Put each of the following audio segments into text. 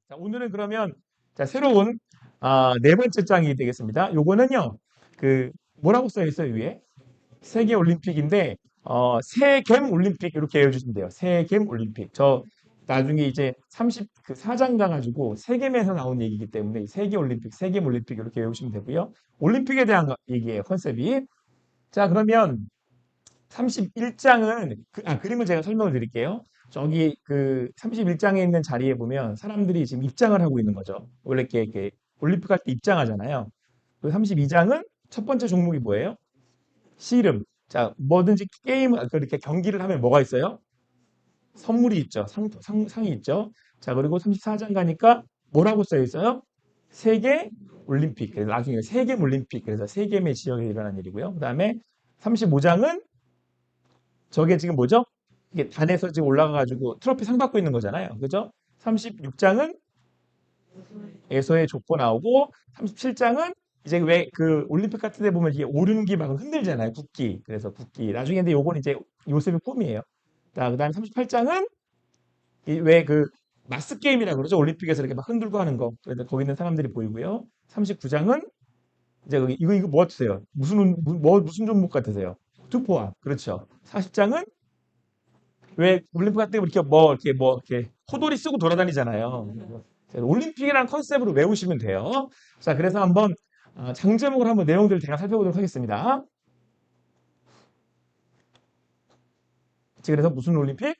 자, 오늘은 그러면 자, 새로운 네 번째 장이 되겠습니다. 요거는요. 그 뭐라고 써 있어요, 위에? 세계 올림픽인데 세겜 올림픽 이렇게 외워주시면 돼요. 세겜 올림픽. 저 나중에 이제 34장 가가지고 세겜에서 나온 얘기이기 때문에 세계 올림픽, 세겜 올림픽 이렇게 외우시면 되고요. 올림픽에 대한 얘기예요, 컨셉이. 자, 그러면 31장은 그림을 제가 설명을 드릴게요. 저기 그 31장에 있는 자리에 보면 사람들이 지금 입장을 하고 있는 거죠. 원래 이렇게 올림픽 할 때 입장하잖아요. 그 32장은 첫 번째 종목이 뭐예요? 씨름. 자, 뭐든지 게임을 그렇게 경기를 하면 뭐가 있어요? 선물이 있죠. 상이 있죠. 자, 그리고 34장 가니까 뭐라고 써 있어요? 세계 올림픽. 그래서 나중에 세계 올림픽. 그래서 세계의 지역에 일어난 일이고요. 그다음에 35장은 저게 지금 뭐죠? 이게 단에서 지금 올라가가지고 트로피 상 받고 있는 거잖아요. 그죠? 36장은 에서의 족보 나오고 37장은 이제 왜 그 올림픽 같은 데 보면 이게 오른기 막 흔들잖아요. 국기. 그래서 국기. 나중에 근데 요건 이제 요셉의 꿈이에요. 자, 그다음에 38장은 왜 그 마스 게임이라고 그러죠. 올림픽에서 이렇게 막 흔들고 하는 거. 그래서 거기 있는 사람들이 보이고요. 39장은 이제 이거 뭐 같으세요? 무슨 종목 같으세요? 투포화. 그렇죠. 40장은 왜 올림픽 같은 때 이렇게 호돌이 쓰고 돌아다니잖아요. 올림픽이라는 컨셉으로 외우시면 돼요. 자, 그래서 한번 장제목을 한번 내용들을 제가 살펴보도록 하겠습니다. 그래서 무슨 올림픽?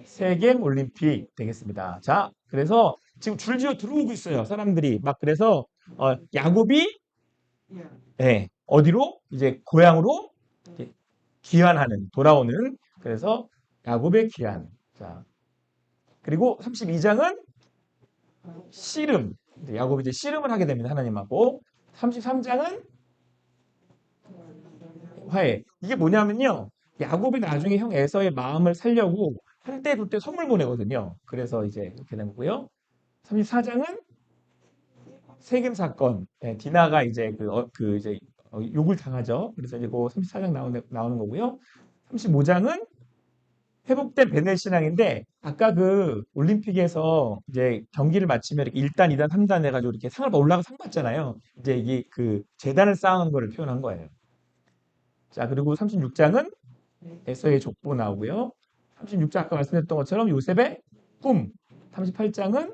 세계 올림픽 되겠습니다. 자, 그래서 지금 줄지어 들어오고 있어요. 사람들이 막 그래서 야곱이 어디로? 이제 고향으로 이제 귀환하는 돌아오는 그래서 야곱의 귀환. 자, 그리고 32장은 씨름. 야곱이 이제 씨름을 하게 됩니다. 하나님하고. 33장은 화해. 이게 뭐냐면요. 야곱이 나중에 형 에서의 마음을 살려고 한때 둘 때 선물 보내거든요. 그래서 이제 이렇게 된 거고요. 34장은 세겜 사건. 디나가 이제 이제 욕을 당하죠. 그래서 이제 그 34장 나오는 거고요. 35장은 회복된 베넷 신앙인데 아까 그 올림픽에서 이제 경기를 마치면 이렇게 1단, 2단, 3단 해가지고 이렇게 상을 올라가 상 받잖아요. 이제 이게 그 재단을 쌓은 거를 표현한 거예요. 자, 그리고 36장은 에서의 족보 나오고요. 36장 아까 말씀드렸던 것처럼 요셉의 꿈. 38장은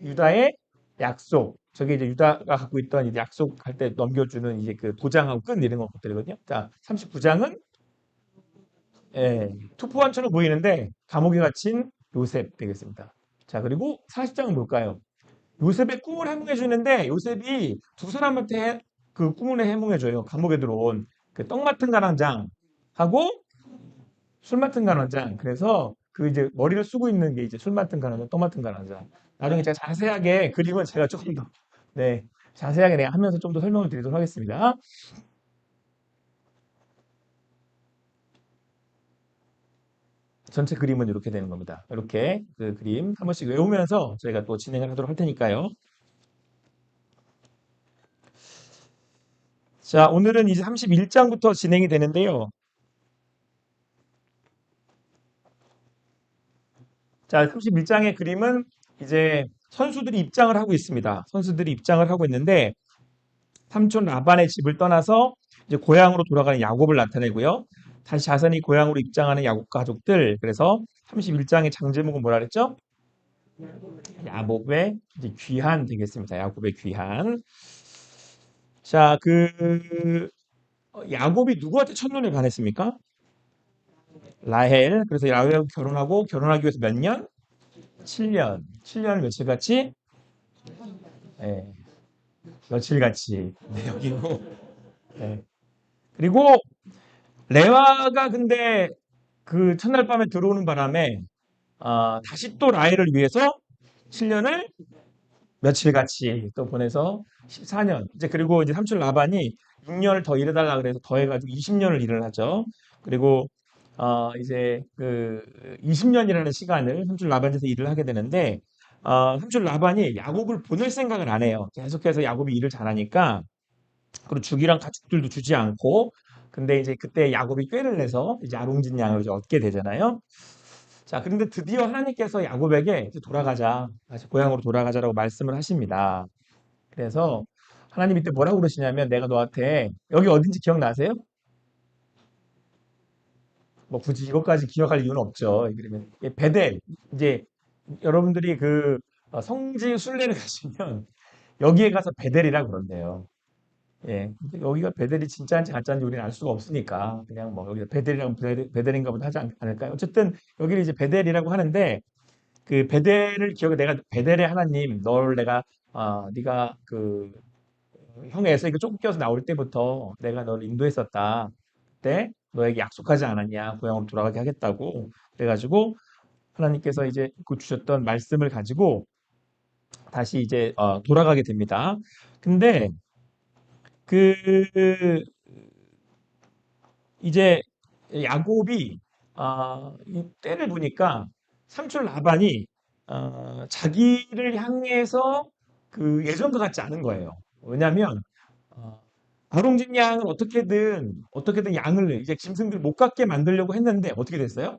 유다의 약속. 저게 이제 유다가 갖고 있던 이제 약속할 때 넘겨주는 이제 그 도장하고 끈 이런 것들이거든요. 자, 39장은 투포환처럼 보이는데 감옥에 갇힌 요셉 되겠습니다. 자, 그리고 40장은 뭘까요? 요셉의 꿈을 해몽해 주는데 요셉이 두 사람한테 그 꿈을 해몽해 줘요. 감옥에 들어온 그 떡 맡은 가난장하고 술 맡은 가난장. 그래서 그 이제 머리를 쓰고 있는 게 이제 술 맡은 가난장, 떡 맡은 가난장. 나중에 제가 자세하게 그림은 제가 조금 더 자세하게 내가 하면서 좀 더 설명을 드리도록 하겠습니다. 전체 그림은 이렇게 되는 겁니다. 이렇게 그 그림 한 번씩 외우면서 저희가 또 진행을 하도록 할 테니까요. 자, 오늘은 이제 31장부터 진행이 되는데요. 자, 31장의 그림은 이제 선수들이 입장을 하고 있습니다. 선수들이 입장을 하고 있는데 삼촌 라반의 집을 떠나서 이제 고향으로 돌아가는 야곱을 나타내고요. 다시 자선히 고향으로 입장하는 야곱 가족들. 그래서 31장의 장제목은 뭐라 그랬죠? 야곱의 이제 귀한 되겠습니다. 야곱의 귀한. 자, 야곱이 누구한테 첫눈에 반했습니까? 라헬. 그래서 라헬하고 결혼하고 결혼하기 위해서 몇 년? 7년. 7년을 며칠 같이? 예, 며칠 같이. 네, 여기고. 예. 그리고 레와가 근데 그 첫날 밤에 들어오는 바람에 다시 또 라헬을 위해서 7년을 며칠 같이 또 보내서 14년. 이제 그리고 이제 삼촌 라반이 6년을 더 일해달라 그래서 더해가지고 20년을 일을 하죠. 그리고 이제 그 20년이라는 시간을 삼촌 라반에서 일을 하게 되는데 삼촌 라반이 야곱을 보낼 생각을 안 해요. 계속해서 야곱이 일을 잘하니까 그리고 죽이랑 가축들도 주지 않고 근데 이제 그때 야곱이 꾀를 내서 이제 아롱진 양을 이제 얻게 되잖아요. 자, 그런데 드디어 하나님께서 야곱에게 이제 돌아가자, 다시 고향으로 돌아가자라고 말씀을 하십니다. 그래서 하나님 이때 뭐라고 그러시냐면 내가 너한테 여기 어딘지 기억나세요? 뭐 굳이 이것까지 기억할 이유는 없죠. 그러면 베델 이제 여러분들이 그 성지 순례를 가시면 여기에 가서 베델이라 그런대요. 예, 근데 여기가 베델이 진짜인지 가짜인지 우리는 알 수가 없으니까 그냥 뭐 여기가 베델이라고 베델인가 보다 하지 않을까요? 어쨌든 여기를 이제 베델이라고 하는데 그 베델을 기억해 내가 베델의 하나님 널 내가 네가 그 형의 에서에게 쫓겨서 나올 때부터 내가 너를 인도했었다. 그때 너에게 약속하지 않았냐? 고향으로 돌아가게 하겠다고. 그래가지고 하나님께서 이제 그 주셨던 말씀을 가지고 다시 이제 돌아가게 됩니다. 근데 그 이제 야곱이 이 때를 보니까 삼촌 라반이 자기를 향해서 그 예전과 같지 않은 거예요. 왜냐하면 어, 다롱진 양을 어떻게든 양을 이제 짐승들 못 갖게 만들려고 했는데 어떻게 됐어요?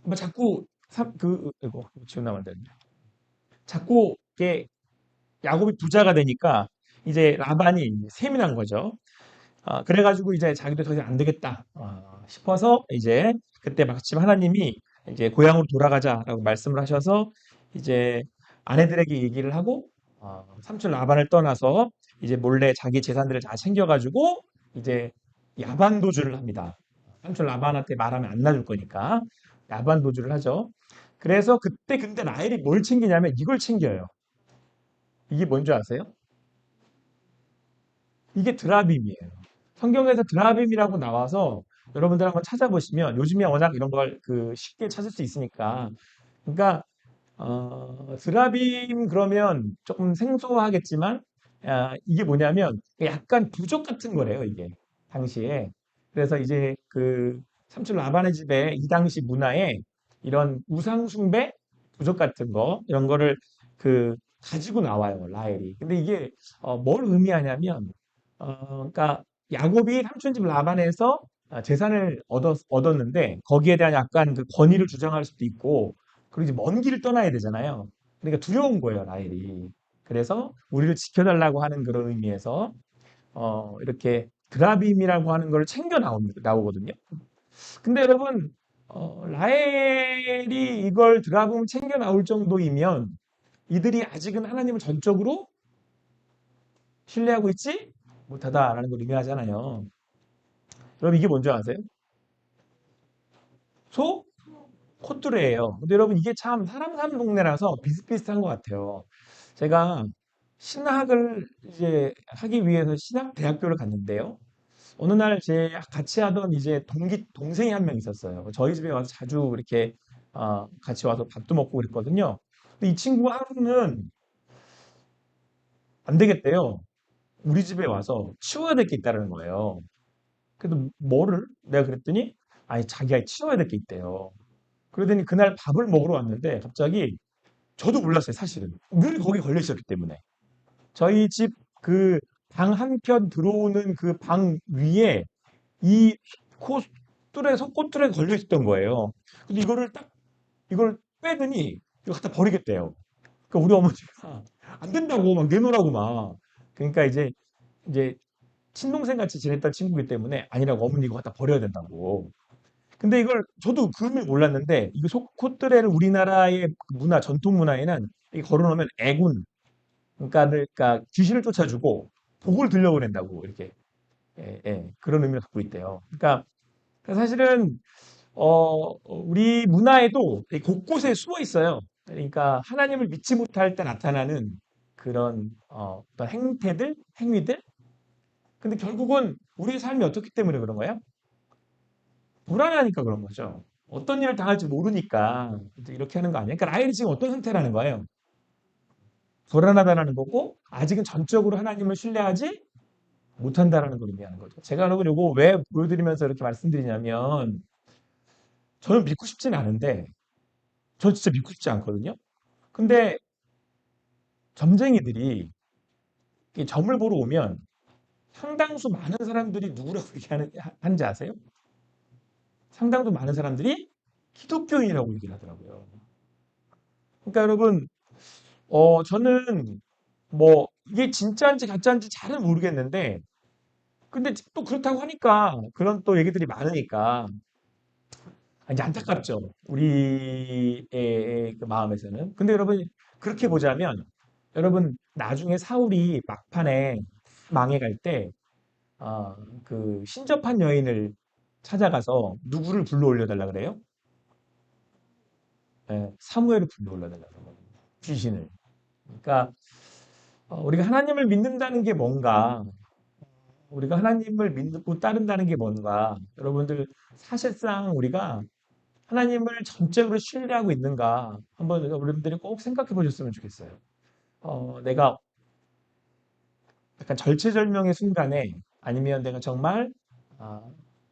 뭐 자꾸 이거 지금 나면 되는데 자꾸 이게 야곱이 부자가 되니까 이제 라반이 세민한 거죠. 그래가지고 이제 자기도 더 이상 안 되겠다 싶어서 이제 그때 마침 하나님이 이제 고향으로 돌아가자라고 말씀을 하셔서 이제 아내들에게 얘기를 하고 삼촌 라반을 떠나서 이제 몰래 자기 재산들을 다 챙겨가지고 이제 야반 도주를 합니다. 삼촌 라반한테 말하면 안 놔줄 거니까 야반 도주를 하죠. 그래서 그때 근데 라헬이 뭘 챙기냐면 이걸 챙겨요. 이게 뭔지 아세요? 이게 드라빔이에요. 성경에서 드라빔이라고 나와서 여러분들 한번 찾아보시면 요즘에 워낙 이런 걸 그 쉽게 찾을 수 있으니까 그러니까 드라빔 그러면 조금 생소하겠지만 이게 뭐냐면 약간 부족 같은 거래요 이게 당시에 그래서 이제 그 삼촌 라반의 집에 이 당시 문화에 이런 우상 숭배 부족 같은 거 이런 거를 그 가지고 나와요 라헬이 근데 이게 뭘 의미하냐면 그러니까 야곱이 삼촌 집 라반에서 재산을 얻었는데 거기에 대한 약간 그 권위를 주장할 수도 있고 그리고 이제 먼 길을 떠나야 되잖아요. 그러니까 두려운 거예요, 라헬이. 그래서 우리를 지켜달라고 하는 그런 의미에서 이렇게 드라빔이라고 하는 걸 챙겨 나오거든요. 근데 여러분 라헬이 이걸 드라빔 챙겨 나올 정도이면 이들이 아직은 하나님을 전적으로 신뢰하고 있지 못하다라는 걸 의미하잖아요. 여러분 이게 뭔지 아세요? 소? 콧뚜레예요. 근데 여러분 이게 참 사람 사는 동네라서 비슷비슷한 것 같아요. 제가 신학을 이제 하기 위해서 신학 대학교를 갔는데요. 어느 날 제 같이 하던 이제 동생이 한 명 있었어요. 저희 집에 와서 자주 이렇게 같이 와서 밥도 먹고 그랬거든요. 근데 이 친구가 하루는 안 되겠대요. 우리 집에 와서 치워야 될 게 있다는 거예요. 그래도 뭐를? 내가 그랬더니 아니 자기가 치워야 될 게 있대요. 그러더니 그날 밥을 먹으러 왔는데 갑자기 저도 몰랐어요, 사실은. 늘 거기 걸려 있었기 때문에. 저희 집 그 방 한편 들어오는 그 방 위에 이 속꽃tur에 걸려 있었던 거예요. 근데 이걸 빼더니 이거 갖다 버리겠대요. 그러니까 우리 어머니가 안 된다고 막 내놓으라고 막. 그러니까 이제 친동생 같이 지냈던 친구이기 때문에 아니라고 어머니 이거 갖다 버려야 된다고. 근데 이걸 저도 그 의미를 몰랐는데 이거 코트레를 우리나라의 문화 전통 문화에는 이 걸어놓으면 애군 그러니까 귀신을 쫓아주고 복을 들려보낸다고 이렇게 그런 의미를 갖고 있대요. 그러니까 사실은 우리 문화에도 곳곳에 숨어 있어요. 그러니까 하나님을 믿지 못할 때 나타나는 그런 어떤 행태들, 행위들. 근데 결국은 우리의 삶이 어떻기 때문에 그런 거예요? 불안하니까 그런 거죠. 어떤 일을 당할지 모르니까 이제 이렇게 하는 거 아니에요? 그러니까 라헬이 지금 어떤 상태라는 거예요? 불안하다라는 거고 아직은 전적으로 하나님을 신뢰하지 못한다라는 걸 의미하는 거죠. 제가 여러분 이거 왜 보여드리면서 이렇게 말씀드리냐면 저는 믿고 싶진 않은데 저 진짜 믿고 싶지 않거든요. 근데 점쟁이들이 이 점을 보러 오면 상당수 많은 사람들이 누구라고 얘기하는지 아세요? 상당수 많은 사람들이 기독교인이라고 얘기를 하더라고요. 그러니까 여러분, 저는 뭐 이게 진짜인지 가짜인지 잘은 모르겠는데, 근데 또 그렇다고 하니까 그런 또 얘기들이 많으니까 이제 안타깝죠. 우리의 그 마음에서는. 근데 여러분 그렇게 보자면 여러분 나중에 사울이 막판에 망해갈 때 그 신접한 여인을 찾아가서 누구를 불러 올려달라 그래요? 예, 사무엘을 불러 올려달라 그래요. 귀신을. 그러니까 우리가 하나님을 믿는다는 게 뭔가, 우리가 하나님을 믿고 따른다는 게 뭔가, 여러분들 사실상 우리가 하나님을 전적으로 신뢰하고 있는가 한번 여러분들이 꼭 생각해 보셨으면 좋겠어요. 내가 약간 절체절명의 순간에 아니면 내가 정말 아,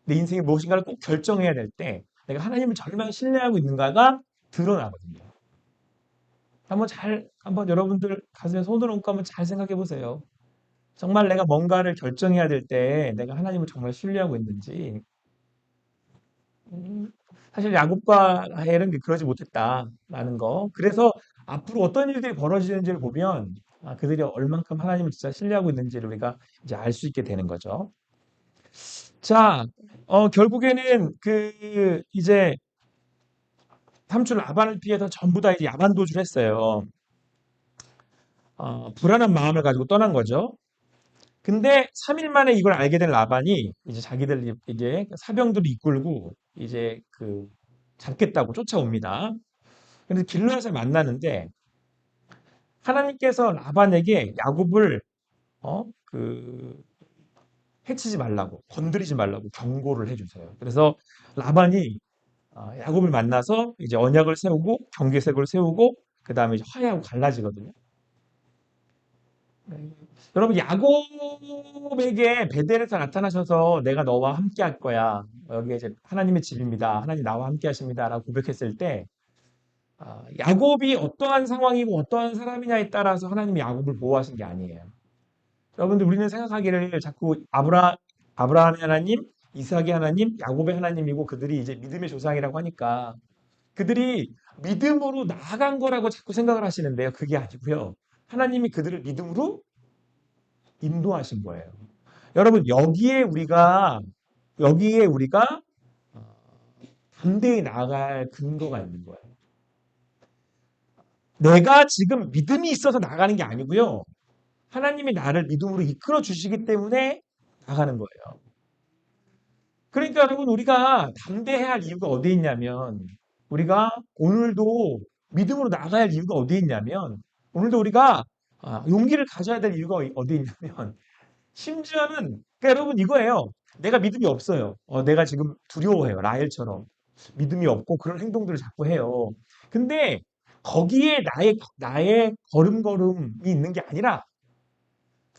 내 인생에 무엇인가를 꼭 결정해야 될 때 내가 하나님을 정말 신뢰하고 있는가가 드러나거든요. 한번 여러분들 가슴에 손을 얹고 한번 잘 생각해 보세요. 정말 내가 뭔가를 결정해야 될 때 내가 하나님을 정말 신뢰하고 있는지. 음, 사실 야곱과 라헬은 그러지 못했다라는 거. 그래서 앞으로 어떤 일들이 벌어지는지를 보면 그들이 얼만큼 하나님을 진짜 신뢰하고 있는지를 우리가 이제 알 수 있게 되는 거죠. 자, 결국에는 이제 삼촌 라반을 피해서 전부 다 이제 야반도주를 했어요. 불안한 마음을 가지고 떠난 거죠. 근데 3일 만에 이걸 알게 된 라반이 이제 자기들 이제 사병들을 이끌고 이제 잡겠다고 쫓아옵니다. 그래서 길르앗을 만나는데 하나님께서 라반에게 야곱을 어, 그 해치지 말라고 건드리지 말라고 경고를 해주세요. 그래서 라반이 야곱을 만나서 이제 언약을 세우고 경계색을 세우고 그 다음에 이제 화해하고 갈라지거든요. 네. 여러분 야곱에게 베델에서 나타나셔서 내가 너와 함께 할 거야. 여기 이제 하나님의 집입니다. 하나님 나와 함께 하십니다라고 고백했을 때 야곱이 어떠한 상황이고 어떠한 사람이냐에 따라서 하나님이 야곱을 보호하신 게 아니에요. 여러분들 우리는 생각하기를 자꾸 아브라함의 하나님, 이삭의 하나님, 야곱의 하나님이고 그들이 이제 믿음의 조상이라고 하니까 그들이 믿음으로 나아간 거라고 자꾸 생각을 하시는데요. 그게 아니고요. 하나님이 그들을 믿음으로 인도하신 거예요. 여러분 여기에 우리가 어, 담대히 나아갈 근거가 있는 거예요. 내가 지금 믿음이 있어서 나가는 게 아니고요. 하나님이 나를 믿음으로 이끌어 주시기 때문에 나가는 거예요. 그러니까 여러분 우리가 담대해야 할 이유가 어디에 있냐면 우리가 오늘도 믿음으로 나가야 할 이유가 어디에 있냐면 오늘도 우리가 용기를 가져야 될 이유가 어디에 있냐면 심지어는 그러니까 여러분 이거예요. 내가 믿음이 없어요. 내가 지금 두려워해요. 라헬처럼 믿음이 없고 그런 행동들을 자꾸 해요. 근데 거기에 나의 걸음걸음이 있는 게 아니라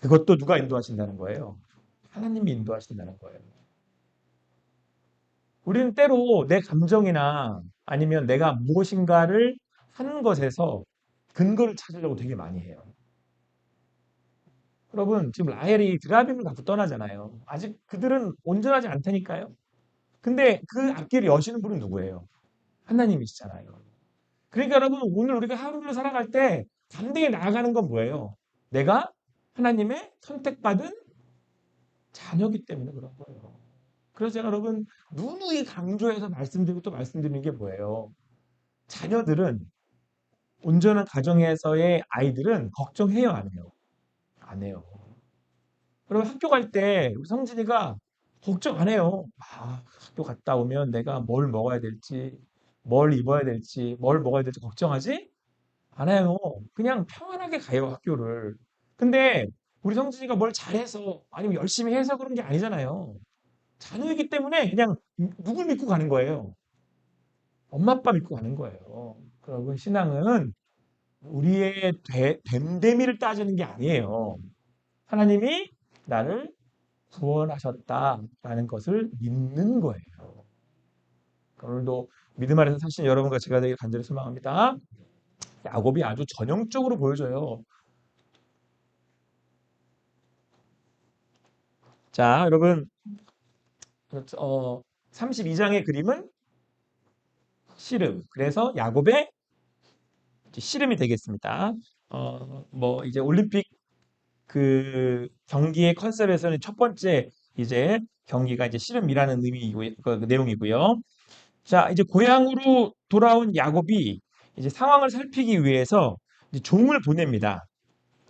그것도 누가 인도하신다는 거예요. 하나님이 인도하신다는 거예요. 우리는 때로 내 감정이나 아니면 내가 무엇인가를 하는 것에서 근거를 찾으려고 되게 많이 해요. 여러분, 지금 라헬이 드라빔을 갖고 떠나잖아요. 아직 그들은 온전하지 않다니까요. 근데 그 앞길을 여시는 분은 누구예요? 하나님이시잖아요. 그러니까 여러분, 오늘 우리가 하루를 살아갈 때 담대히 나아가는 건 뭐예요? 내가 하나님의 선택받은 자녀기 때문에 그런 거예요. 그래서 제가 여러분, 누누이 강조해서 말씀드리고 또 말씀드리는 게 뭐예요? 자녀들은 온전한 가정에서의 아이들은 걱정해요, 안 해요? 안 해요. 그럼 학교 갈 때 우리 성진이가 걱정 안 해요. 학교 갔다 오면 내가 뭘 먹어야 될지, 뭘 입어야 될지, 뭘 먹어야 될지 걱정하지? 안 해요. 그냥 평안하게 가요, 학교를. 근데 우리 성진이가 뭘 잘해서 아니면 열심히 해서 그런 게 아니잖아요. 자녀이기 때문에 그냥 누굴 믿고 가는 거예요. 엄마 아빠 믿고 가는 거예요. 여러분 신앙은 우리의 됨됨이를 따지는 게 아니에요. 하나님이 나를 구원하셨다라는 것을 믿는 거예요. 오늘도 믿음 안에서 사신 여러분과 제가 되길 간절히 소망합니다. 야곱이 아주 전형적으로 보여줘요. 자, 여러분, 32장의 그림은 씨름. 그래서 야곱의 이제 씨름이 되겠습니다. 뭐 이제 올림픽 그 경기의 컨셉에서는 첫 번째 이제 경기가 이제 씨름이라는 의미이고 그 내용이고요. 자, 이제 고향으로 돌아온 야곱이 이제 상황을 살피기 위해서 이제 종을 보냅니다.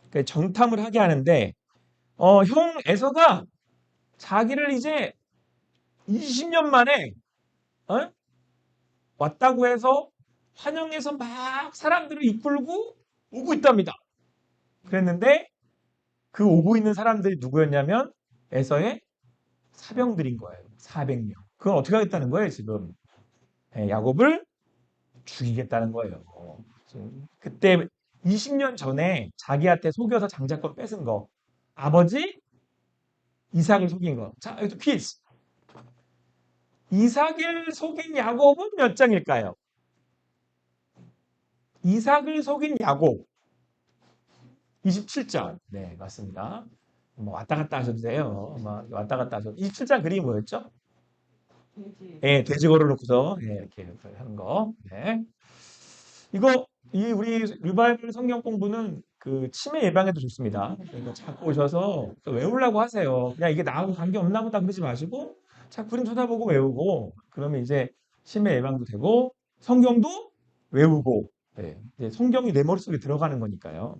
그러니까 정탐을 하게 하는데 형 에서가 자기를 이제 20년 만에 어? 왔다고 해서 환영해서 막 사람들을 이끌고 오고 있답니다. 그랬는데 그 오고 있는 사람들이 누구였냐면 에서의 사병들인 거예요. 400명. 그건 어떻게 하겠다는 거예요, 지금? 야곱을 죽이겠다는 거예요. 그때 20년 전에 자기한테 속여서 장자권 뺏은 거. 아버지 이삭을 속인 거. 자, 여기도 퀴즈. 이삭을 속인 야곱은 몇 장일까요? 이삭을 속인 야곱 27장. 네, 맞습니다. 뭐 왔다 갔다 하셔도 돼요. 뭐 왔다 갔다 하셔도. 27장 그림이 뭐였죠? 예, 돼지 걸어놓고서 예, 이렇게 하는 거. 네. 이거 이 우리 리바이벌 성경 공부는 그 치매 예방에도 좋습니다. 그러니까 자꾸 오셔서 또 외우려고 하세요. 그냥 이게 나하고 관계 없나 보다 그러지 마시고 자꾸 그림 쳐다보고 외우고 그러면 이제 치매 예방도 되고 성경도 외우고 네, 이제 성경이 내 머릿속에 들어가는 거니까요.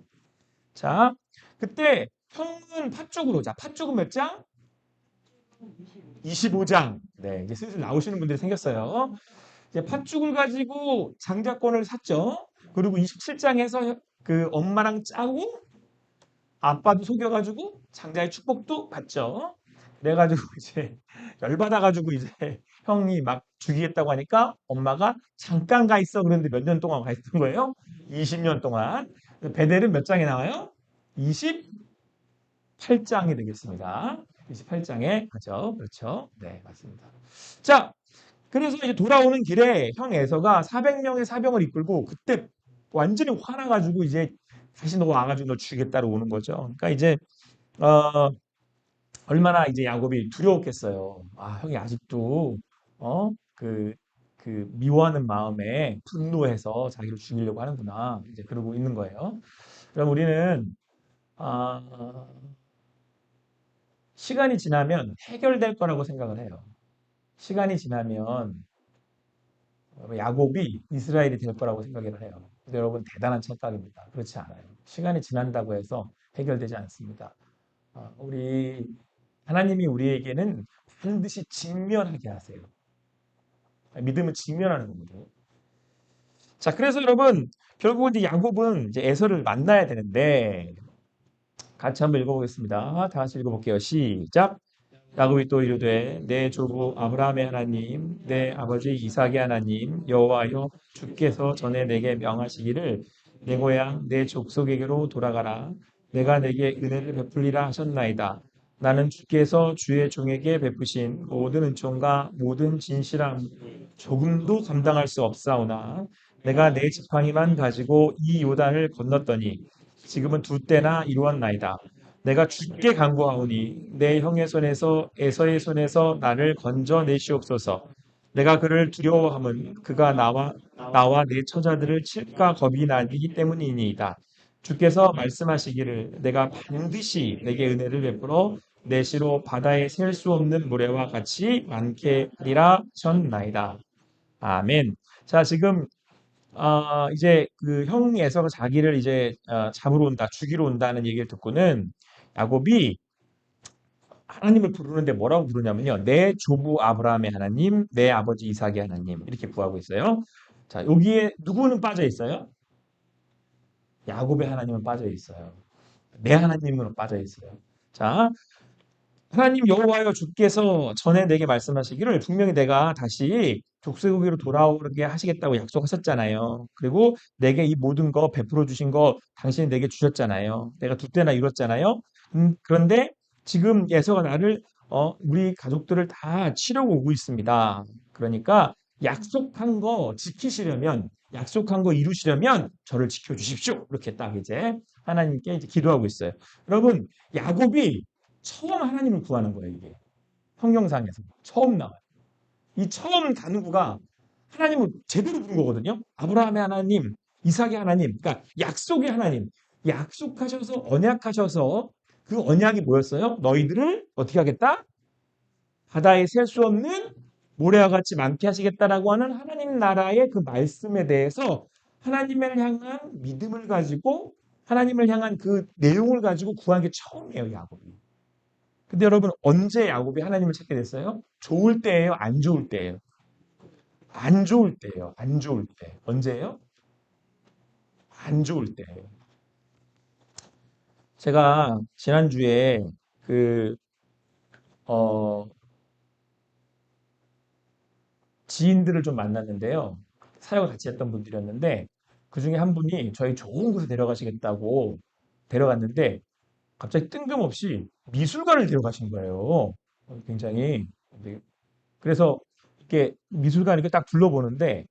자, 그때 형은 팥죽으로 자, 팥죽은 몇 장? 25장. 네, 이제 슬슬 나오시는 분들이 생겼어요. 이제 팥죽을 가지고 장자권을 샀죠. 그리고 27장에서 그 엄마랑 짜고 아빠도 속여가지고 장자의 축복도 받죠. 그래가지고 이제 열받아가지고 이제 형이 막 죽이겠다고 하니까 엄마가 잠깐 가 있어 그랬는데 몇 년 동안 가 있던 거예요? 20년 동안. 베델은 몇 장에 나와요? 28장이 되겠습니다. 28장에 가죠. 그렇죠. 네, 맞습니다. 자, 그래서 이제 돌아오는 길에 형 에서가 400명의 사병을 이끌고 그때 완전히 화나가지고 이제 다시 너 와가지고 너 죽이겠다고 오는 거죠. 그러니까 이제 어, 얼마나 이제 야곱이 두려웠겠어요. 아, 형이 아직도 그, 그 미워하는 마음에 분노해서 자기를 죽이려고 하는구나. 이제 그러고 있는 거예요. 그럼 우리는 아, 시간이 지나면 해결될 거라고 생각을 해요. 시간이 지나면 야곱이 이스라엘이 될 거라고 생각을 해요. 근데 여러분 대단한 착각입니다. 그렇지 않아요. 시간이 지난다고 해서 해결되지 않습니다. 우리 하나님이 우리에게는 반드시 직면하게 하세요. 믿음은 직면하는 거거든요. 자, 그래서 여러분 결국 이제 야곱은 이제 에서를 만나야 되는데 같이 한번 읽어보겠습니다. 다 같이 읽어볼게요. 시작. 야곱이 또 이르되 내 조부 아브라함의 하나님 내 아버지 이삭의 하나님 여호와여 주께서 전에 내게 명하시기를 내 고향 내 족속에게로 돌아가라 내가 내게 은혜를 베풀리라 하셨나이다. 나는 주께서 주의 종에게 베푸신 모든 은총과 모든 진실함 조금도 감당할 수 없사오나 내가 내 지팡이만 가지고 이 요단을 건넜더니 지금은 두 때나 이루었나이다. 내가 주께 간구하오니 내 형의 손에서 에서의 손에서 나를 건져 내시옵소서. 내가 그를 두려워함은 그가 나와 내 처자들을 칠까 겁이 나기 때문이니이다. 주께서 말씀하시기를 내가 반드시 내게 은혜를 베풀어 내시로 바다에 셀 수 없는 모래와 같이 많게 하리라 하셨나이다. 아멘. 자, 지금 이제 그 형이 에서가 자기를 이제 잡으러 온다, 죽이러 온다는 얘기를 듣고는 야곱이 하나님을 부르는데 뭐라고 부르냐면요. 내 조부 아브라함의 하나님, 내 아버지 이삭의 하나님 이렇게 구하고 있어요. 자, 여기에 누구는 빠져 있어요? 야곱의 하나님은 빠져 있어요. 내 하나님은 빠져 있어요. 자, 하나님 여호와여 주께서 전에 내게 말씀하시기를 분명히 내가 다시 족쇄국으로 돌아오게 하시겠다고 약속하셨잖아요. 그리고 내게 이 모든 거 베풀어 주신 거 당신이 내게 주셨잖아요. 내가 두 때나 이뤘잖아요. 그런데 지금 예서가 나를 우리 가족들을 다 치려고 오고 있습니다. 그러니까 약속한 거 지키시려면 약속한 거 이루시려면 저를 지켜 주십시오. 이렇게 딱 이제 하나님께 이제 기도하고 있어요. 여러분, 야곱이 처음 하나님을 구하는 거예요, 이게. 성경상에서. 처음 나와요. 이 처음 간구가 하나님은 제대로 부른 거거든요. 아브라함의 하나님, 이삭의 하나님, 그러니까 약속의 하나님. 약속하셔서 언약하셔서 그 언약이 뭐였어요? 너희들을 어떻게 하겠다? 바다에 셀 수 없는 모래와 같이 많게 하시겠다라고 하는 하나님 나라의 그 말씀에 대해서 하나님을 향한 믿음을 가지고 하나님을 향한 그 내용을 가지고 구한 게 처음이에요, 야곱이. 근데 여러분 언제 야곱이 하나님을 찾게 됐어요? 좋을 때예요, 안 좋을 때예요? 안 좋을 때예요. 안 좋을 때. 언제예요? 안 좋을 때예요. 제가 지난주에 그 어, 지인들을 좀 만났는데요. 사역을 같이 했던 분들이었는데 그중에 한 분이 저희 좋은 곳에 데려가시겠다고 데려갔는데 갑자기 뜬금없이 미술관을 데려가신 거예요. 굉장히. 네. 그래서 이렇게 미술관 이렇게 딱 둘러보는데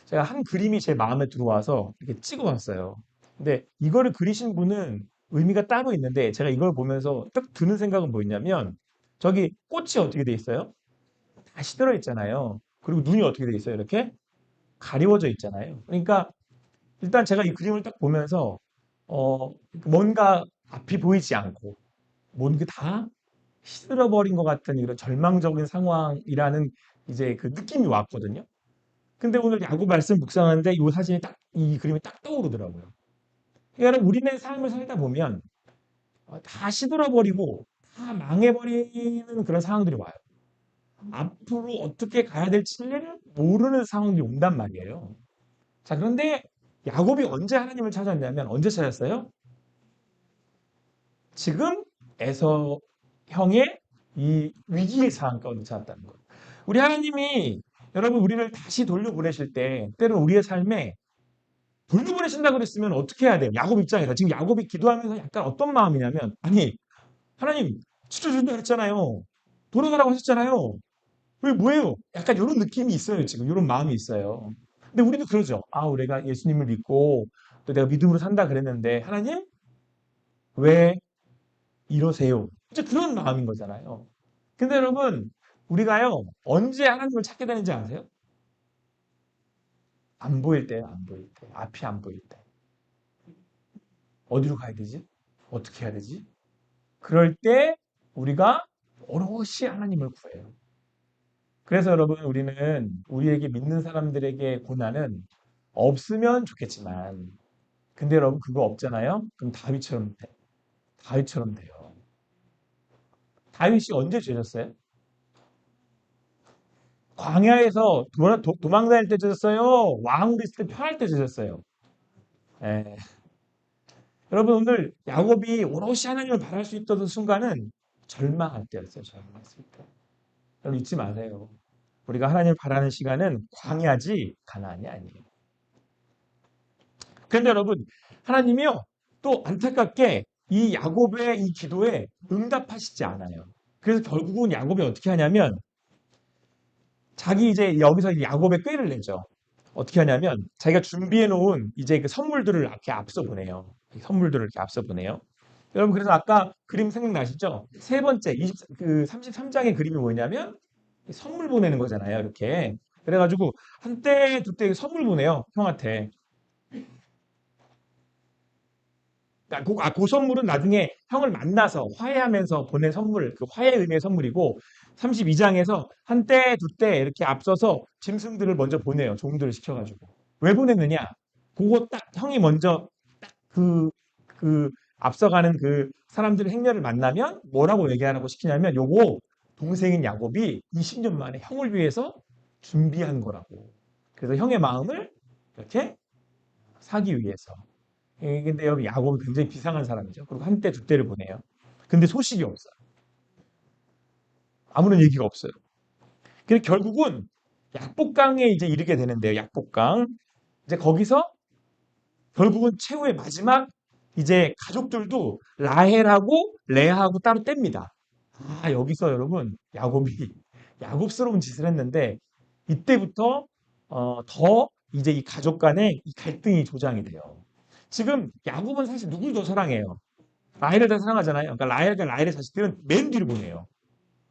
제가 한 그림이 제 마음에 들어와서 이렇게 찍어왔어요. 근데 이거를 그리신 분은 의미가 따로 있는데 제가 이걸 보면서 딱 드는 생각은 뭐였냐면 저기 꽃이 어떻게 돼 있어요? 다 시들어 있잖아요. 그리고 눈이 어떻게 돼 있어요? 이렇게 가리워져 있잖아요. 그러니까 일단 제가 이 그림을 딱 보면서 뭔가 앞이 보이지 않고 뭔가 다 시들어버린 것 같은 이런 절망적인 상황이라는 이제 그 느낌이 왔거든요. 근데 오늘 야구 말씀 묵상하는데 이 사진이 딱, 이 그림이 딱 떠오르더라고요. 그러니까 우리네 삶을 살다 보면 다 시들어버리고 다 망해버리는 그런 상황들이 와요. 앞으로 어떻게 가야 될지를 모르는 상황이 온단 말이에요. 자, 그런데 야곱이 언제 하나님을 찾았냐면 언제 찾았어요? 지금 에서 형의 이 위기의 상황 가운데 찾았다는 거예요. 우리 하나님이 여러분 우리를 다시 돌려보내실 때 때로는 우리의 삶에 돌려보내신다고 그랬으면 어떻게 해야 돼요? 야곱 입장에서 지금 야곱이 기도하면서 약간 어떤 마음이냐면 아니 하나님 지켜준다 그랬잖아요. 돌아가라고 하셨잖아요. 왜 뭐예요? 약간 이런 느낌이 있어요 지금 이런 마음이 있어요. 근데 우리도 그러죠. 아 우리가 예수님을 믿고 또 내가 믿음으로 산다 그랬는데 하나님 왜 이러세요? 이제 그런 마음인 거잖아요. 근데 여러분 우리가요 언제 하나님을 찾게 되는지 아세요? 안 보일 때요, 안 보일 때. 앞이 안 보일 때. 어디로 가야 되지? 어떻게 해야 되지? 그럴 때 우리가 오롯이 하나님을 구해요. 그래서 여러분 우리는 우리에게 믿는 사람들에게 고난은 없으면 좋겠지만 근데 여러분 그거 없잖아요? 그럼 다윗처럼 돼. 다윗처럼 돼요. 다윗이 언제 죄졌어요? 광야에서 도망 다닐 때 죄졌어요? 왕으로 있을 때 편할 때 죄졌어요? 예. 여러분 오늘 야곱이 오롯이 하나님을 바랄 수 있던 순간은 절망할 때였어요. 절망했을 때. 여러분 잊지 마세요. 우리가 하나님을 바라는 시간은 광야지 가나안이 아니에요. 그런데 여러분 하나님이요 또 안타깝게 이 야곱의 이 기도에 응답하시지 않아요. 그래서 결국은 야곱이 어떻게 하냐면 자기 이제 여기서 야곱의 꾀를 내죠. 어떻게 하냐면 자기가 준비해 놓은 이제 그 선물들을 이렇게 앞서 보내요. 선물들을 이렇게 앞서 보내요. 여러분 그래서 아까 그림 생각나시죠? 세 번째 그 33장의 그림이 뭐냐면 선물 보내는 거잖아요. 이렇게. 그래가지고 한때 두 때 선물 보내요. 형한테. 그 선물은 나중에 형을 만나서 화해하면서 보낸 선물, 그 화해 의미의 선물이고 32장에서 한때 두 때 이렇게 앞서서 짐승들을 먼저 보내요. 종들을 시켜가지고. 왜 보냈느냐? 그거 딱 형이 먼저 그, 그 앞서가는 그 사람들의 행렬을 만나면 뭐라고 얘기하라고 시키냐면 요거 동생인 야곱이 20년 만에 형을 위해서 준비한 거라고. 그래서 형의 마음을 이렇게 사기 위해서. 근데 여기 야곱은 굉장히 비상한 사람이죠. 그리고 한때 두 때를 보내요. 근데 소식이 없어요. 아무런 얘기가 없어요. 그래서 결국은 약복강에 이제 이르게 되는데요. 약복강. 이제 거기서 결국은 최후의 마지막 이제 가족들도 라헬하고 레아하고 따로 뗍니다. 아, 여기서 여러분 야곱이 야곱스러운 짓을 했는데 이때부터 더 이제 이 가족 간에 이 갈등이 조장이 돼요. 지금 야곱은 사실 누굴 더 사랑해요? 라헬을 더 사랑하잖아요. 그러니까 라헬과 라헬의 자식들은 맨 뒤로 보내요.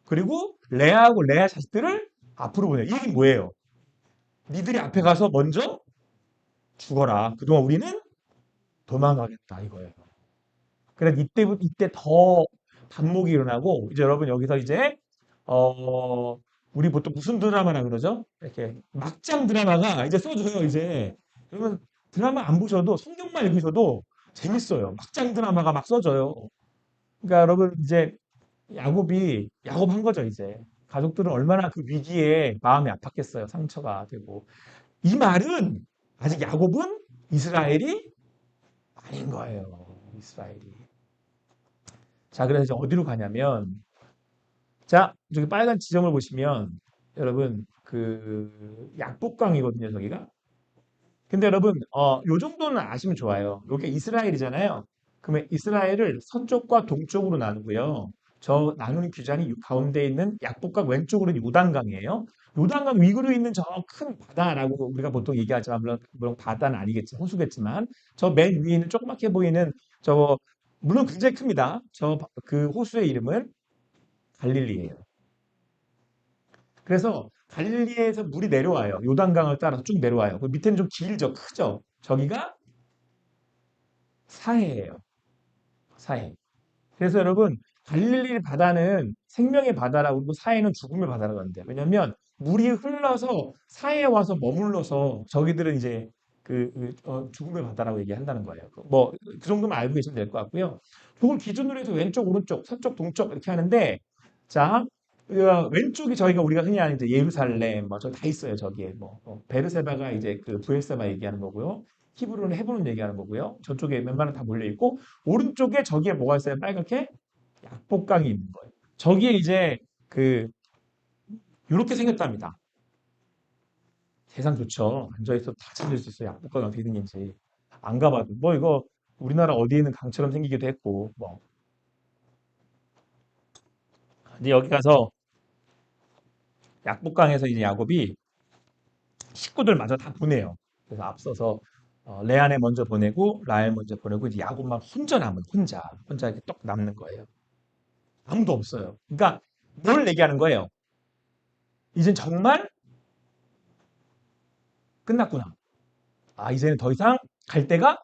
그리고 레아하고 레아 자식들을 앞으로 보내요. 이게 뭐예요? 니들이 앞에 가서 먼저 죽어라. 그동안 우리는 도망가겠다 이거예요. 그래서 이때 더 반목이 일어나고 이제 여러분 여기서 이제 어 우리 보통 무슨 드라마나 그러죠? 이렇게 막장 드라마가 이제 써져요 이제. 그러면 드라마 안 보셔도 성경만 읽으셔도 재밌어요. 막장 드라마가 막 써져요. 그러니까 여러분 이제 야곱한 거죠 이제. 가족들은 얼마나 그 위기에 마음이 아팠겠어요. 상처가 되고. 이 말은 아직 야곱은 이스라엘이 아닌 거예요. 이스라엘이. 자, 그래서 이제 어디로 가냐면, 자, 저기 빨간 지점을 보시면, 여러분, 그, 약복강이거든요, 저기가. 근데 여러분, 요 정도는 아시면 좋아요. 요게 이스라엘이잖아요. 그러면 이스라엘을 서쪽과 동쪽으로 나누고요. 저 나누는 규장이 가운데 있는 약복강 왼쪽으로는 요단강이에요. 요단강 위로 있는 저 큰 바다라고 우리가 보통 얘기하지만, 물론 바다는 아니겠지, 호수겠지만, 저 맨 위에 있는 조그맣게 보이는 저, 물론 굉장히 큽니다. 저 그 호수의 이름은 갈릴리예요. 그래서 갈릴리에서 물이 내려와요. 요단강을 따라서 쭉 내려와요. 그 밑에는 좀 길죠, 크죠. 저기가 사해예요. 사해. 그래서 여러분 갈릴리 바다는 생명의 바다라고 그러고 사해는 죽음의 바다라고 하는데 왜냐하면 물이 흘러서 사해에 와서 머물러서 저기들은 이제 죽음의 바다라고 얘기한다는 거예요. 뭐 그 정도만 알고 계시면 될 것 같고요. 그걸 기준으로 해서 왼쪽, 오른쪽, 서쪽, 동쪽 이렇게 하는데 자 왼쪽이 저희가 우리가 흔히 아는 이제 예루살렘 뭐 저 다 있어요. 저기에 베르세바가 이제 그 부엘세바 얘기하는 거고요. 히브리는 헤브론 얘기하는 거고요. 저쪽에 웬만하면 다 몰려 있고 오른쪽에 저기에 뭐가 있어요? 빨갛게 약복강이 있는 거예요. 저기에 이제 그 이렇게 생겼답니다. 세상 좋죠. 앉아 있어 다 찾을 수 있어요. 약복강이 어떻게 생긴지 안 가봐도 뭐 이거 우리나라 어디에 있는 강처럼 생기기도 했고 뭐 이제 여기 가서 약복강에서 이제 야곱이 식구들마저 다 보내요. 그래서 앞서서 레안에 먼저 보내고 라헬 먼저 보내고 이제 야곱만 혼자 남은 혼자 이렇게 떡 남는 거예요. 아무도 없어요. 그러니까 뭘 얘기하는 거예요? 이젠 정말 끝났구나. 아, 이제는 더 이상 갈 데가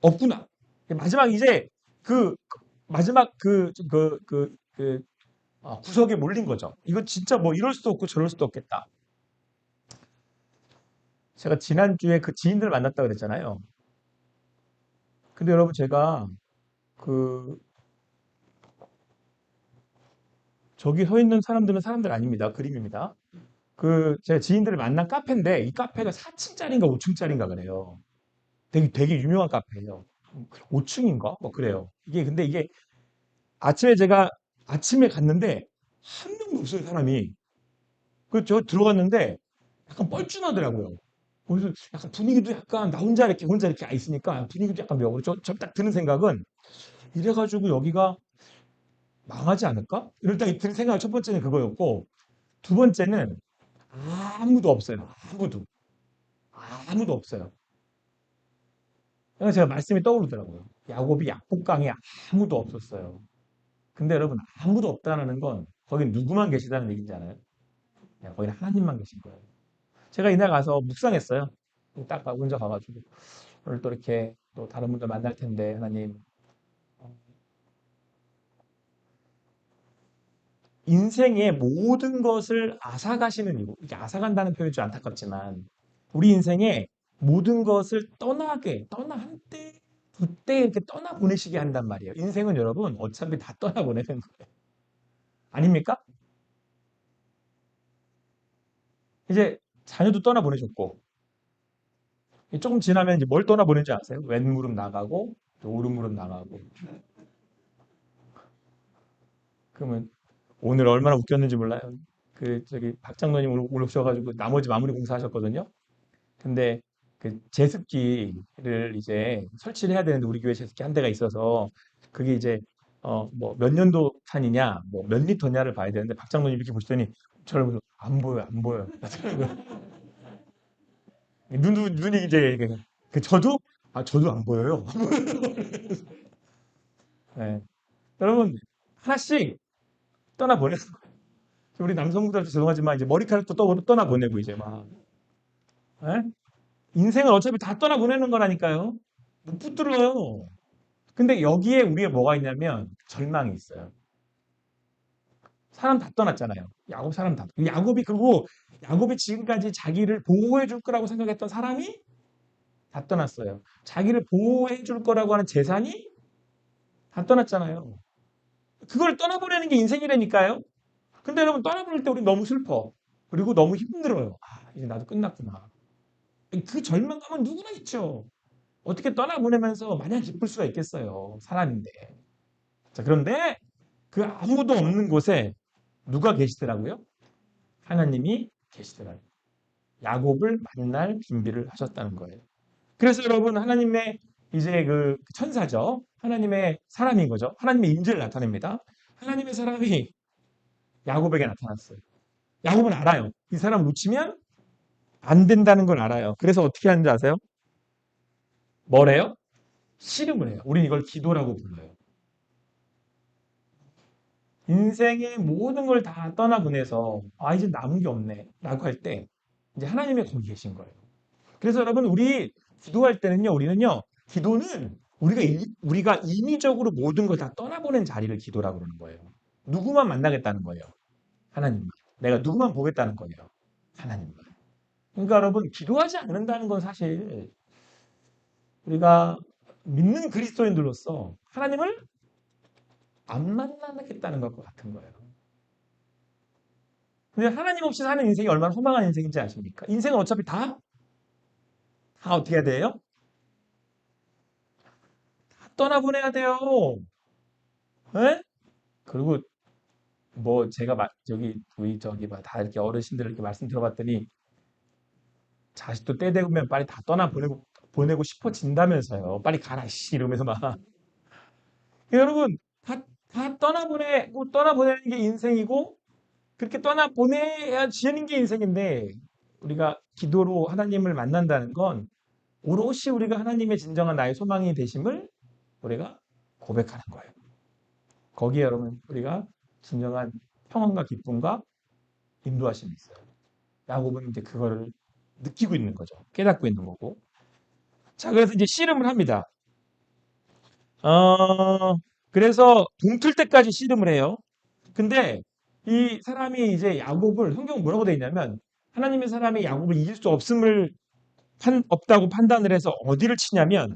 없구나. 마지막 이제 마지막 구석에 몰린 거죠. 이거 진짜 뭐 이럴 수도 없고 저럴 수도 없겠다. 제가 지난주에 그 지인들 만났다 그랬잖아요. 근데 여러분 제가 그 저기 서 있는 사람들은 사람들 아닙니다. 그림입니다. 제 지인들을 만난 카페인데 이 카페가 4층짜리인가 5층짜리인가 그래요. 되게 유명한 카페예요. 5층인가? 뭐 그래요. 근데 이게 제가 아침에 갔는데 한 명도 없어요, 사람이. 저 들어갔는데 약간 뻘쭘하더라고요. 그래서 약간 분위기도 약간 나 혼자 이렇게 있으니까 분위기도 약간 묘하고 저 딱 드는 생각은 이래가지고 여기가 망하지 않을까? 이럴 때 드는 생각이 첫 번째는 그거였고 두 번째는 아무도 없어요. 아무도 없어요. 그래서 제가 말씀이 떠오르더라고요. 야곱이 약복강에 아무도 없었어요. 근데 여러분 아무도 없다는 건 거기 누구만 계시다는 얘기인지 알아요? 거기는 하나님만 계신 거예요. 제가 이날 가서 묵상했어요. 딱 혼자 가가지고 오늘 또 이렇게 또 다른 분들 만날 텐데 하나님 인생의 모든 것을 앗아가시는 이고 이게 앗아간다는 표현이 좀 안타깝지만 우리 인생의 모든 것을 떠나 한때 그때 이렇게 떠나 보내시게 한단 말이에요. 인생은 여러분 어차피 다 떠나 보내는 거예요. 아닙니까? 이제 자녀도 떠나 보내셨고 조금 지나면 이제 뭘 떠나 보낸지 아세요? 왼무릎 나가고 또 오른무릎 나가고 그러면 오늘 얼마나 웃겼는지 몰라요. 저기 박 장로님 오늘 오셔가지고 나머지 마무리 공사하셨거든요. 근데 그 제습기를 이제 설치를 해야 되는데 우리 교회 제습기 한 대가 있어서 그게 이제 뭐 몇 년도 탄이냐 뭐 몇 리터냐를 봐야 되는데 박 장로님 이렇게 보시더니 저를 보면서 안 보여 안 보여 눈이 이제 저도 저도 안 보여요. 네. 여러분 하나씩 떠나보내는 거예요. 우리 남성분들한테 죄송하지만 이제 머리카락도 떠나보내고 이제 막 예? 인생을 어차피 다 떠나보내는 거라니까요. 못 붙들어요. 근데 여기에 우리가 뭐가 있냐면 절망이 있어요. 사람 다 떠났잖아요. 야곱 사람 다. 야곱이 그리고 야곱이 지금까지 자기를 보호해 줄 거라고 생각했던 사람이 다 떠났어요. 자기를 보호해 줄 거라고 하는 재산이 다 떠났잖아요. 그걸 떠나보내는 게 인생이라니까요. 근데 여러분 떠나보낼 때 우리 너무 슬퍼. 그리고 너무 힘들어요. 아, 이제 나도 끝났구나. 그 절망감은 누구나 있죠. 어떻게 떠나보내면서 마냥 기쁠 수가 있겠어요. 사람인데. 자, 그런데 그 아무도 없는 곳에 누가 계시더라고요? 하나님이 계시더라고요. 야곱을 만날 준비를 하셨다는 거예요. 그래서 여러분 하나님의 이제 그 천사죠. 하나님의 사람인 거죠. 하나님의 임재를 나타냅니다. 하나님의 사람이 야곱에게 나타났어요. 야곱은 알아요. 이 사람 놓치면 안 된다는 걸 알아요. 그래서 어떻게 하는지 아세요? 뭐래요? 씨름을 해요. 우린 이걸 기도라고 불러요. 인생의 모든 걸 다 떠나보내서 아 이제 남은 게 없네 라고 할 때 이제 하나님이 거기 계신 거예요. 그래서 여러분 우리 기도할 때는요 우리는요 기도는 우리가 인위적으로 모든 걸 다 떠나보낸 자리를 기도라고 그러는 거예요. 누구만 만나겠다는 거예요. 하나님만. 내가 누구만 보겠다는 거예요. 하나님만. 그러니까 여러분 기도하지 않는다는 건 사실 우리가 믿는 그리스도인들로서 하나님을 안 만나겠다는 것과 같은 거예요. 근데 하나님 없이 사는 인생이 얼마나 허망한 인생인지 아십니까? 인생은 어차피 다 어떻게 해야 돼요? 다 떠나보내야 돼요. 에? 그리고 뭐 제가 저기 우리 저기 다 이렇게 어르신들 이렇게 말씀 들어봤더니 자식도 때 되면 빨리 다 보내고 싶어진다면서요. 빨리 가라 씨 이러면서 막 여러분 다 떠나보내는 게 인생이고 그렇게 떠나보내야 지는 게 인생인데 우리가 기도로 하나님을 만난다는 건 오롯이 우리가 하나님의 진정한 나의 소망이 되심을 우리가 고백하는 거예요. 거기에 여러분 우리가 진정한 평안과 기쁨과 인도하심이 있어요. 야곱은 이제 그거를 느끼고 있는 거죠. 깨닫고 있는 거고. 자, 그래서 이제 씨름을 합니다. 어, 그래서 동틀 때까지 씨름을 해요. 근데 이 사람이 이제 야곱을 성경 뭐라고 돼 있냐면 하나님의 사람이 야곱을 이길 수 없다고 판단을 해서 어디를 치냐면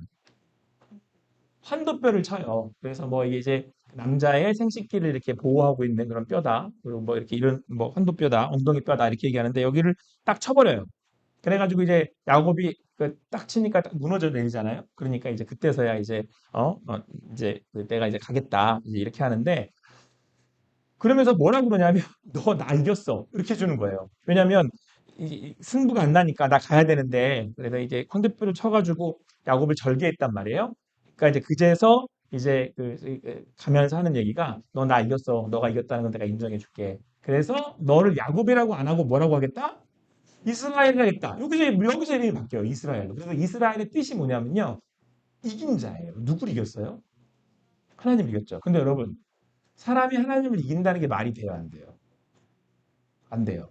환도뼈를 쳐요. 그래서 뭐 이게 이제 남자의 생식기를 이렇게 보호하고 있는 그런 뼈다. 그리고 뭐 이렇게 이런 뭐 환도뼈다, 엉덩이 뼈다 이렇게 얘기하는데 여기를 딱 쳐버려요. 그래가지고 이제 야곱이 그딱 치니까 딱 무너져 내리잖아요. 그러니까 이제 그때서야 이제 이제 내가 이제 가겠다 이제 이렇게 하는데 그러면서 뭐라 그러냐면 너 나 이겼어 이렇게 해주는 거예요. 왜냐하면 승부가 안 나니까 나 가야 되는데 그래서 이제 황대표를 쳐가지고 야곱을 절개했단 말이에요. 그러니까 이제 그제서 이제 가면서 하는 얘기가 너 나 이겼어. 너가 이겼다는 건 내가 인정해줄게. 그래서 너를 야곱이라고 안 하고 뭐라고 하겠다? 이스라엘 하겠다. 여기서 이름이 바뀌어요. 이스라엘로. 그래서 이스라엘의 뜻이 뭐냐면요. 이긴 자예요. 누굴 이겼어요? 하나님 이겼죠. 근데 여러분 사람이 하나님을 이긴다는 게 말이 돼요? 안 돼요? 안 돼요.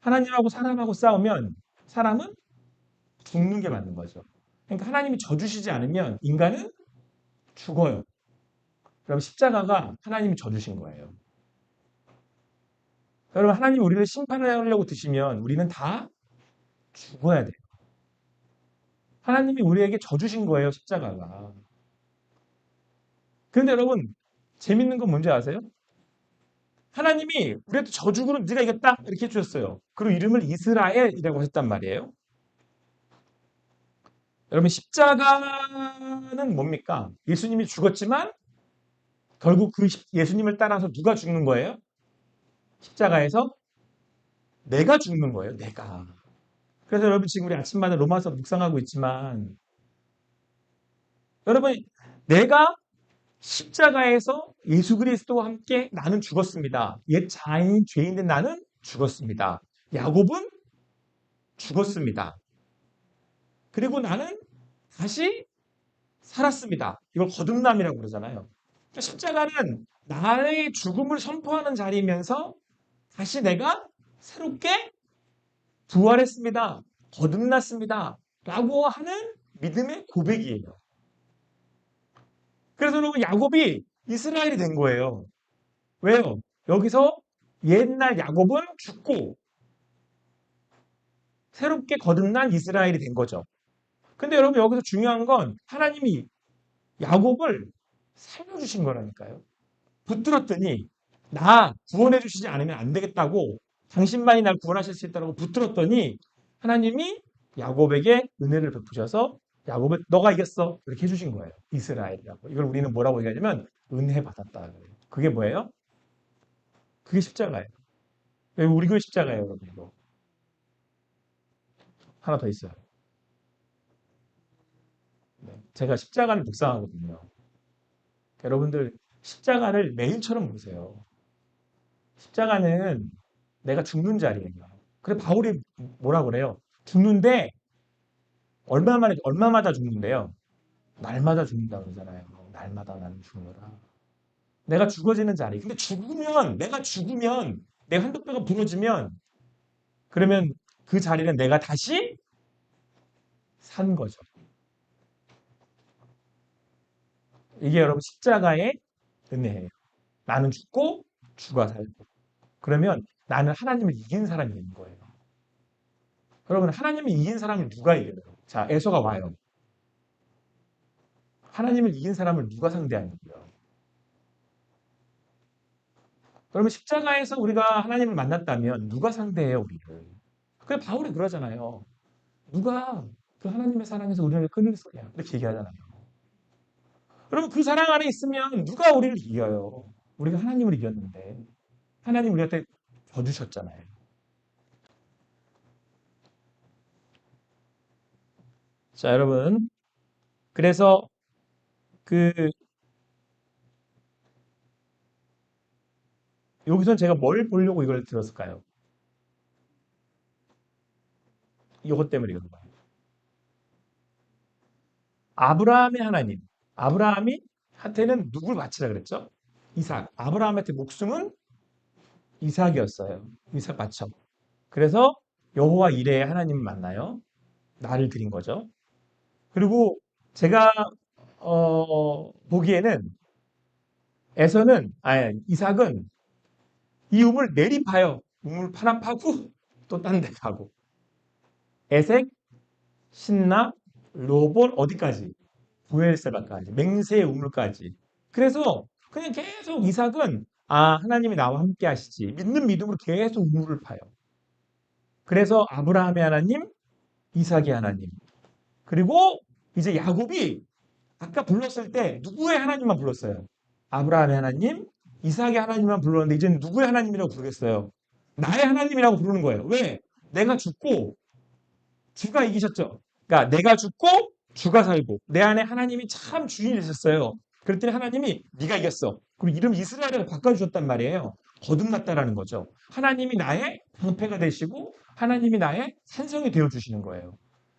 하나님하고 사람하고 싸우면 사람은 죽는 게 맞는 거죠. 그러니까 하나님이 져주시지 않으면 인간은 죽어요. 그럼 십자가가 하나님이 져주신 거예요. 여러분 하나님 우리를 심판하려고 드시면 우리는 다 죽어야 돼요. 하나님이 우리에게 져주신 거예요. 십자가가. 그런데 여러분 재밌는 건 뭔지 아세요? 하나님이 우리한테 져주고는 네가 이겼다 이렇게 해주셨어요. 그리고 이름을 이스라엘이라고 하셨단 말이에요. 여러분 십자가는 뭡니까? 예수님이 죽었지만 결국 그 예수님을 따라서 누가 죽는 거예요? 십자가에서 내가 죽는 거예요. 내가. 그래서 여러분 지금 우리 아침마다 로마서 묵상하고 있지만 여러분 내가 십자가에서 예수 그리스도와 함께 나는 죽었습니다. 옛 자인 죄인된 나는 죽었습니다. 야곱은 죽었습니다. 그리고 나는 다시 살았습니다. 이걸 거듭남이라고 그러잖아요. 그러니까 십자가는 나의 죽음을 선포하는 자리이면서 다시 내가 새롭게 부활했습니다. 거듭났습니다. 라고 하는 믿음의 고백이에요. 그래서 여러분 야곱이 이스라엘이 된 거예요. 왜요? 여기서 옛날 야곱은 죽고 새롭게 거듭난 이스라엘이 된 거죠. 근데 여러분 여기서 중요한 건 하나님이 야곱을 살려주신 거라니까요. 붙들었더니 나 구원해 주시지 않으면 안 되겠다고 당신만이 날 구원하실 수 있다고 붙들었더니 하나님이 야곱에게 은혜를 베푸셔서 야곱을 너가 이겼어 이렇게 해주신 거예요. 이스라엘이라고. 이걸 우리는 뭐라고 얘기하냐면 은혜 받았다. 그게 뭐예요? 그게 십자가예요. 우리 교회 십자가예요, 여러분. 이거. 하나 더 있어요. 네. 제가 십자가를 묵상하거든요. 여러분들 십자가를 매일처럼 보세요. 십자가는 내가 죽는 자리예요. 그래 바울이 뭐라 그래요? 죽는데 얼마마다 죽는데요? 날마다 죽는다 그러잖아요. 날마다 나는 죽노라. 내가 죽어지는 자리. 근데 내가 죽으면 내 한도뼈가 부러지면 그러면 그 자리는 내가 다시 산 거죠. 이게 여러분 십자가의 은혜예요. 나는 죽고 주가 살고. 그러면 나는 하나님을 이긴 사람이 되는 거예요. 여러분 하나님을 이긴 사람을 누가 이겨요? 자, 에서가 와요. 하나님을 이긴 사람을 누가 상대하냐고요. 그러면 십자가에서 우리가 하나님을 만났다면 누가 상대해요, 우리를? 그래 바울이 그러잖아요. 누가 그 하나님의 사랑에서 우리를 끊을 소리야. 이렇게 얘기하잖아요. 여러분 그 사랑 안에 있으면 누가 우리를 이겨요? 우리가 하나님을 이겼는데 하나님 우리한테 져주셨잖아요. 자, 여러분. 그래서 그 여기선 제가 뭘 보려고 이걸 들었을까요? 이것 때문에 이런 거예요. 아브라함의 하나님. 아브라함이 한테는 누굴 바치라 그랬죠? 이삭. 아브라함한테 목숨은 이삭이었어요. 이삭 바쳐. 그래서 여호와 이레의 하나님을 만나요. 나를 드린 거죠. 그리고 제가 보기에는 이삭은 이 우물 내리파요. 우물 파나 파고 또 딴 데 가고. 에색, 신나, 로봇 어디까지? 부엘세바까지. 맹세의 우물까지. 그래서 그냥 계속 이삭은 하나님이 나와 함께 하시지. 믿는 믿음으로 계속 우물을 파요. 그래서 아브라함의 하나님, 이삭의 하나님. 그리고 이제 야곱이 아까 불렀을 때 누구의 하나님만 불렀어요? 아브라함의 하나님, 이삭의 하나님만 불렀는데 이제는 누구의 하나님이라고 부르겠어요? 나의 하나님이라고 부르는 거예요. 왜? 내가 죽고 주가 이기셨죠. 그러니까 내가 죽고 주가 살고 내 안에 하나님이 참 주인이 되셨어요. 그랬더니 하나님이 네가 이겼어. 그리고 이름 이스라엘을 바꿔주셨단 말이에요. 거듭났다라는 거죠. 하나님이 나의 방패가 되시고 하나님이 나의 산성이 되어주시는 거예요.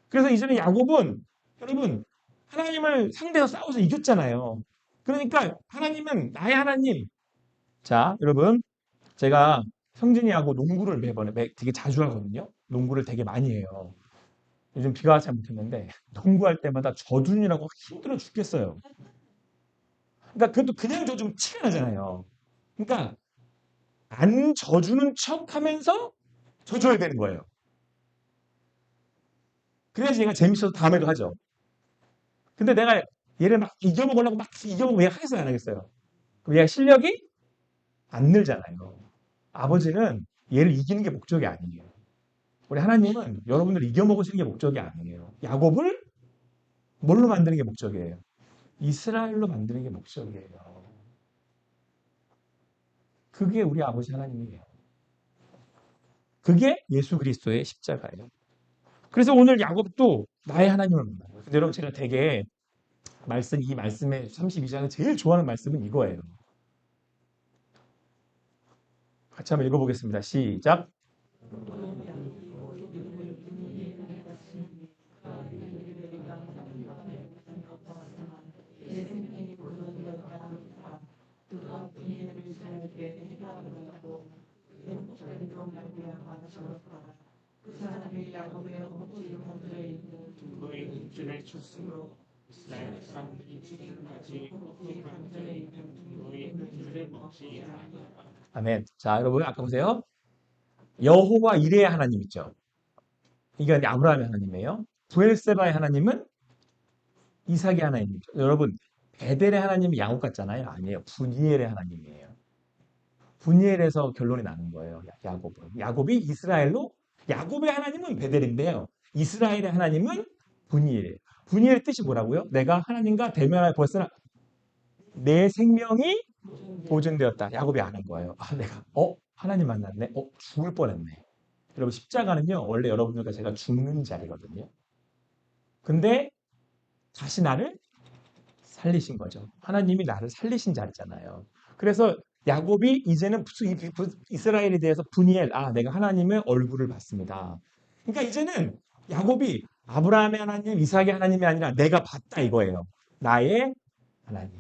그래서 이전에 야곱은 여러분 하나님을 상대해서 싸워서 이겼잖아요. 그러니까 하나님은 나의 하나님. 자, 여러분 제가 성진이하고 농구를 되게 자주 하거든요. 농구를 되게 많이 해요. 요즘 비가 와서 잘 못했는데 농구할 때마다 져주느라고 힘들어 죽겠어요. 그러니까 그것도 그냥 져주면 티가 나잖아요. 그러니까 안 져주는 척하면서 져줘야 되는 거예요. 그래야지 얘가 재밌어서 다음에도 하죠. 근데 내가 얘를 막 이겨먹으려고 막 이겨먹으면 얘가 하겠어요, 안 하겠어요? 그럼 얘가 실력이 안 늘잖아요. 아버지는 얘를 이기는 게 목적이 아니에요. 우리 하나님은 여러분들을 이겨먹으시는 게 목적이 아니에요. 야곱을 뭘로 만드는 게 목적이에요? 이스라엘로 만드는 게 목적이에요. 그게 우리 아버지 하나님이에요. 그게 예수 그리스도의 십자가예요. 그래서 오늘 야곱도 나의 하나님을 만나요. 근데 여러분 제가 되게 이 말씀의 32장에 제일 좋아하는 말씀은 이거예요. 같이 한번 읽어보겠습니다. 시작. 그 사람이 야곱의 허벅지 가운데 있는 등거의 입줄을 쳤으므로 이스라엘 사람들이 지금까지 허벅지 가운데 있는 등거의 입줄을 먹지 아니하니라. 아멘. 자, 여러분 아까 보세요. 여호와 이레의 하나님 있죠. 이게 아브라함의 하나님이에요. 부엘세바의 하나님은 이삭의 하나님이죠. 여러분 베델의 하나님이 야곱 같잖아요. 아니에요. 분이엘의 하나님이에요. 분이엘에서 결론이 나는 거예요. 야곱은. 야곱이 이스라엘로 야곱의 하나님은 베델인데요. 이스라엘의 하나님은 분이엘이에요. 분이엘의 뜻이 뭐라고요? 내가 하나님과 대면할 벌써 내 생명이 보존되었다. 야곱이 아는 거예요. 아, 내가 하나님 만났네. 죽을 뻔했네. 여러분 십자가는요. 원래 여러분들과 제가 죽는 자리거든요. 근데 다시 나를 살리신 거죠. 하나님이 나를 살리신 자리잖아요. 그래서 야곱이 이제는 이스라엘에 대해서 분이엘, 내가 하나님의 얼굴을 봤습니다. 그러니까 이제는 야곱이 아브라함의 하나님, 이삭의 하나님이 아니라 내가 봤다 이거예요. 나의 하나님.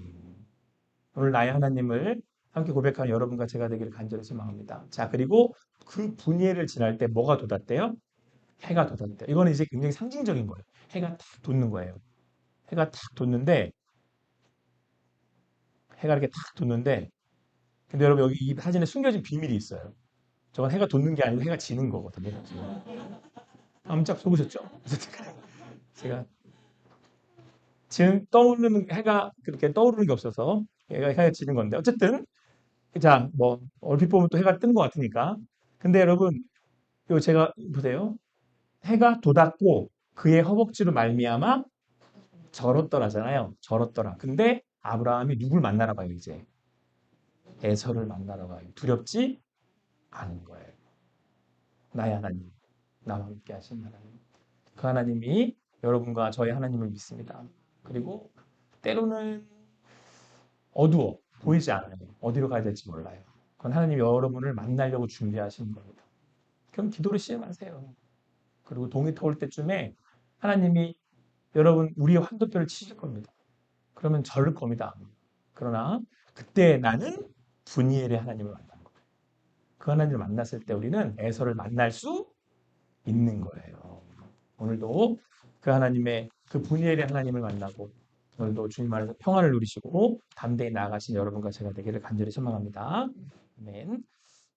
오늘 나의 하나님을 함께 고백하는 여러분과 제가 되기를 간절히 소망합니다. 자, 그리고 그 분이엘을 지날 때 뭐가 돋았대요? 해가 돋았대요. 이거는 이제 굉장히 상징적인 거예요. 해가 탁 돋는 거예요. 해가 탁 돋는데 해가 이렇게 탁 돋는데 근데 여러분 여기 이 사진에 숨겨진 비밀이 있어요. 저건 해가 돋는 게 아니고 해가 지는 거거든요. 깜짝 속으셨죠? 그래서 제가 지금 떠오르는 해가 그렇게 떠오르는 게 없어서 해가 지는 건데 어쨌든 자 뭐 얼핏 보면 또 해가 뜬 것 같으니까 근데 여러분 요 제가 보세요. 해가 돋았고 그의 허벅지로 말미암아 절었더라잖아요. 절었더라. 근데 아브라함이 누굴 만나러 가요 이제 에서를 만나러 가요. 두렵지 않은 거예요. 나의 하나님, 나와 함께 하신 하나님. 그 하나님이 여러분과 저의 하나님을 믿습니다. 그리고 때로는 어두워 보이지 않아요. 어디로 가야 될지 몰라요. 그건 하나님이 여러분을 만나려고 준비하시는 겁니다. 그럼 기도를 시험하세요. 그리고 동이 터올 때쯤에 하나님이 여러분 우리의 환도표를 치실 겁니다. 그러면 저를 겁니다. 그러나 그때 나는 분이엘의 하나님을 만난 거예요. 그 하나님을 만났을 때 우리는 에서를 만날 수 있는 거예요. 오늘도 그 하나님의 그 분이엘의 하나님을 만나고 오늘도 주님 안에서 평안을 누리시고 담대히 나아가신 여러분과 제가 되기를 간절히 소망합니다. 아멘.